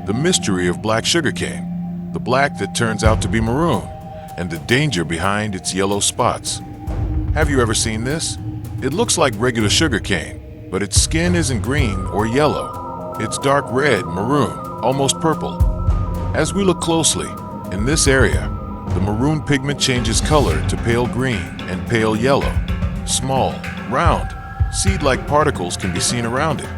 the mystery of black sugarcane, the black that turns out to be maroon, and the danger behind its yellow spots. Have you ever seen this? It looks like regular sugarcane, but its skin isn't green or yellow. It's dark red, maroon, almost purple. As we look closely, in this area, the maroon pigment changes color to pale green and pale yellow. Small, round, seed-like particles can be seen around it.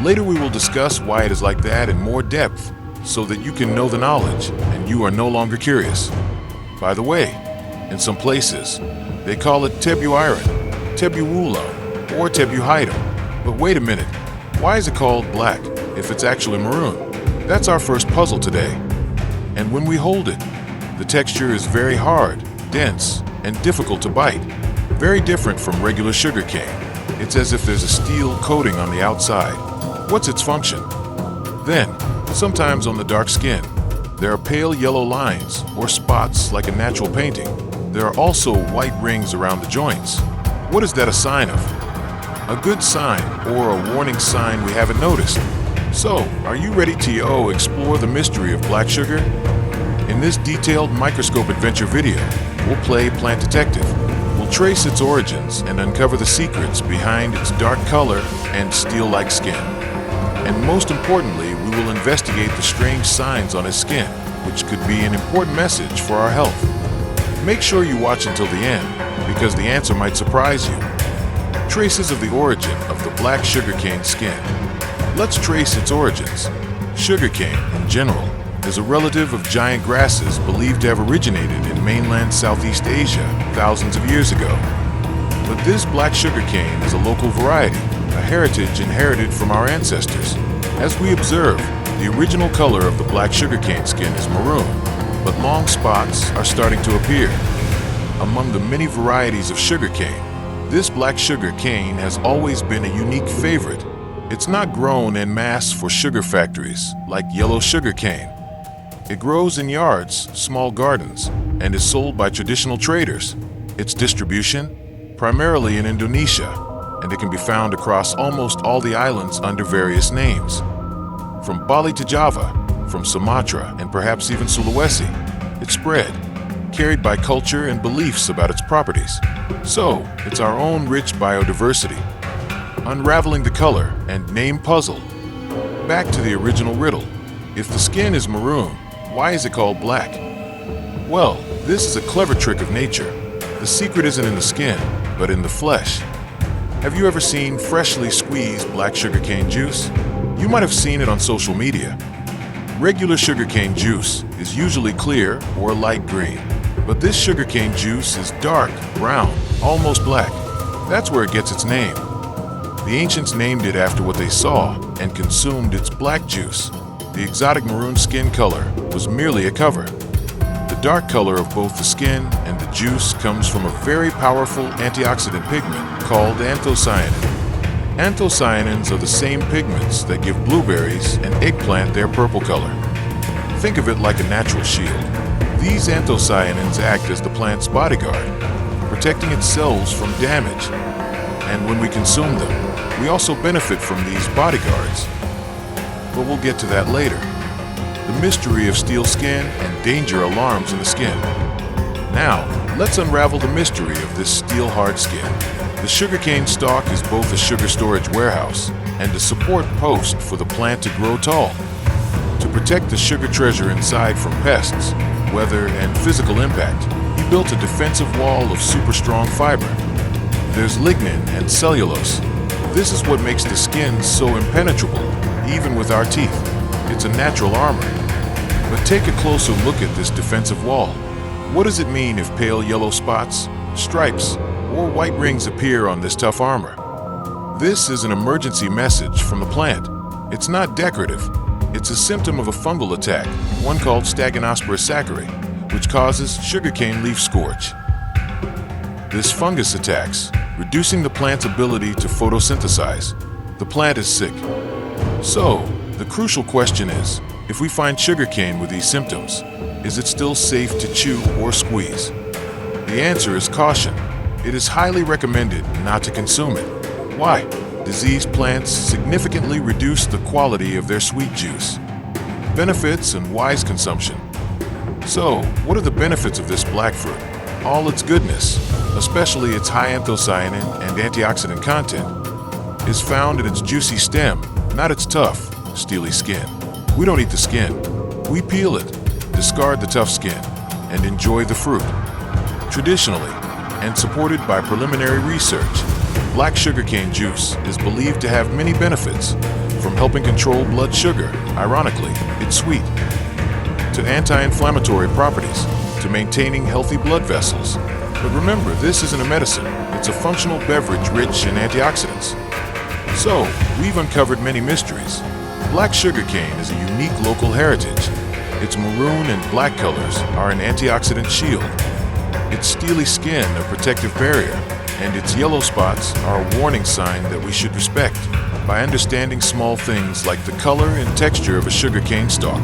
Later we will discuss why it is like that in more depth, so that you can know the knowledge and you are no longer curious. By the way, in some places, they call it Tebu Hitam, Tebu Hitam, or Tebu Hitam. But wait a minute, why is it called black if it's actually maroon? That's our first puzzle today. And when we hold it, the texture is very hard, dense, and difficult to bite. Very different from regular sugarcane. It's as if there's a steel coating on the outside. What's its function? Then, sometimes on the dark skin, there are pale yellow lines or spots like a natural painting. There are also white rings around the joints. What is that a sign of? A good sign or a warning sign we haven't noticed. So, are you ready to explore the mystery of black sugar? In this detailed microscope adventure video, we'll play Plant Detective. We'll trace its origins and uncover the secrets behind its dark color and steel-like skin. And most importantly, we will investigate the strange signs on its skin, which could be an important message for our health. Make sure you watch until the end, because the answer might surprise you. Traces of the origin of the black sugarcane skin. Let's trace its origins. Sugarcane, in general, is a relative of giant grasses believed to have originated in mainland Southeast Asia thousands of years ago. But this black sugarcane is a local variety, a heritage inherited from our ancestors. As we observe, the original color of the black sugarcane skin is maroon, but long spots are starting to appear. Among the many varieties of sugarcane, this black sugarcane has always been a unique favorite. It's not grown en masse for sugar factories like yellow sugarcane. It grows in yards, small gardens, and is sold by traditional traders. Its distribution, primarily in Indonesia, and it can be found across almost all the islands under various names. From Bali to Java, from Sumatra, and perhaps even Sulawesi, it's spread, carried by culture and beliefs about its properties. So, it's our own rich biodiversity. Unraveling the color and name puzzle. Back to the original riddle. If the skin is maroon, why is it called black? Well, this is a clever trick of nature. The secret isn't in the skin, but in the flesh. Have you ever seen freshly squeezed black sugarcane juice? You might have seen it on social media. Regular sugarcane juice is usually clear or light green, but this sugarcane juice is dark, brown, almost black. That's where it gets its name. The ancients named it after what they saw and consumed its black juice. The exotic maroon skin color was merely a cover. The dark color of both the skin and the juice comes from a very powerful antioxidant pigment called anthocyanin. Anthocyanins are the same pigments that give blueberries and eggplant their purple color. Think of it like a natural shield. These anthocyanins act as the plant's bodyguard, protecting its cells from damage. And when we consume them, we also benefit from these bodyguards. But we'll get to that later. The mystery of steel skin and danger alarms in the skin. Now, let's unravel the mystery of this steel-hard skin. The sugarcane stalk is both a sugar storage warehouse and a support post for the plant to grow tall. To protect the sugar treasure inside from pests, weather, and physical impact, he built a defensive wall of super strong fiber. There's lignin and cellulose. This is what makes the skin so impenetrable, even with our teeth. It's a natural armor. But take a closer look at this defensive wall. What does it mean if pale yellow spots, stripes, or white rings appear on this tough armor? This is an emergency message from the plant. It's not decorative. It's a symptom of a fungal attack, one called Staganosporus saccharine, which causes sugarcane leaf scorch. This fungus attacks, reducing the plant's ability to photosynthesize. The plant is sick. So, the crucial question is, if we find sugarcane with these symptoms, is it still safe to chew or squeeze? The answer is caution. It is highly recommended not to consume it. Why? Diseased plants significantly reduce the quality of their sweet juice. benefits and wise consumption. So, what are the benefits of this black fruit? All its goodness, especially its high anthocyanin and antioxidant content, is found in its juicy stem, not its tough, steely skin. We don't eat the skin. We peel it, discard the tough skin, and enjoy the fruit. Traditionally, and supported by preliminary research, black sugarcane juice is believed to have many benefits, from helping control blood sugar, ironically, it's sweet, to anti-inflammatory properties, to maintaining healthy blood vessels. But remember, this isn't a medicine, it's a functional beverage rich in antioxidants. So, we've uncovered many mysteries. Black sugarcane is a unique local heritage. Its maroon and black colors are an antioxidant shield. Its steely skin a protective barrier, and its yellow spots are a warning sign that we should respect. By understanding small things like the color and texture of a sugarcane stalk,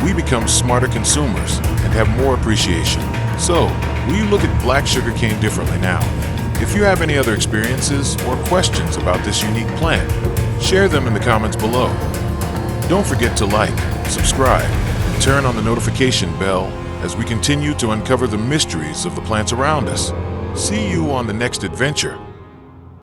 we become smarter consumers and have more appreciation. So, will you look at black sugarcane differently now? If you have any other experiences or questions about this unique plant, share them in the comments below. Don't forget to like, subscribe, and turn on the notification bell as we continue to uncover the mysteries of the plants around us. See you on the next adventure.